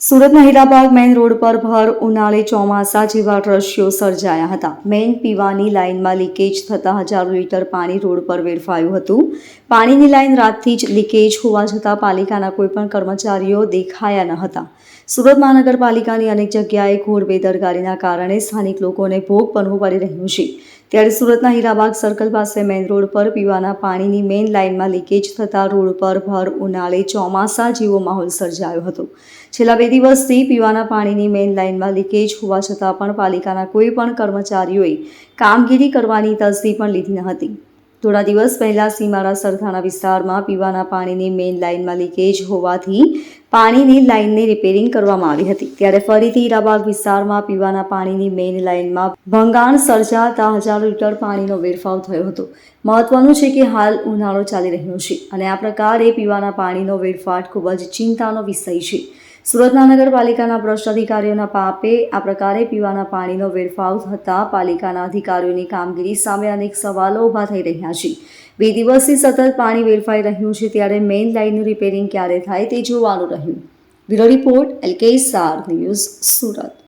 સુરતના Hirabag main road પર ભર ઉનાળે ચોમાસા જેવા દ્રશ્યો સર્જાયા હતા. મેઇન પીવાની લાઇનમાં લીકેજ થતાં હજારો લીટર પાણી રોડ પર વેડફાયું હતું. પાણીની લાઇન રાતથી જ લીકેજ હોવા છતાં પાલિકાના કોઈપણ કર્મચારીઓ દેખાયા ન હતા. સુરત મહાનગરપાલિકાની અનેક જગ્યાએ ઘોર બેદરકારીના કારણે સ્થાનિક લોકોને ભોગ બનવું પડી રહ્યું છે. ત્યારે સુરતના હીરાબાગ સર્કલ પાસે મેઇન રોડ પર પીવાના પાણીની મેઇન લાઇનમાં લીકેજ થતાં રોડ પર ભર ઉનાળે ચોમાસા જેવો માહોલ સર્જાયો હતો. છેલ્લા 2 દિવસથી પીવાના પાણીની મેઇન લાઇનમાં લીકેજ હોવા છતાં પણ પાલિકાના કોઈ પણ કર્મચારીઓએ કામગીરી કરવાની તસ્દી પણ લીધી ન હતી. થોડા દિવસ પહેલા સીમાડા સરથાણા વિસ્તારમાં પીવાના પાણીની મેઇન લાઇનમાં લીકેજ હોવાથી પાણીની લાઇનને રિપેરિંગ કરવામાં આવી હતી. ત્યારે ફરીથી હીરાબાગ વિસ્તારમાં પીવાના પાણીની મેઇન લાઇનમાં ભંગાણ સર્જાતા હજારો લીટર પાણીનો વેડફાવ થયો હતો. મહત્વનું છે કે હાલ ઉનાળો ચાલી રહ્યો છે અને આ પ્રકારે પીવાના પાણીનો વેડફાટ ખૂબ જ ચિંતાનો વિષય છે. સુરત મહાનગરપાલિકાના ભ્રષ્ટ અધિકારીઓના પાપે આ પ્રકારે પીવાના પાણીનો વેડફાવ થતાં પાલિકાના અધિકારીઓની કામગીરી સામે અનેક સવાલો ઊભા થઈ રહ્યા છે. 2 દિવસથી સતત પાણી વેડફાઈ રહ્યું છે ત્યારે મેઇન લાઇનનું રિપેરિંગ ક્યારે થાય તે જોવાનું રહ્યું. Bureau report LK star news, Surat.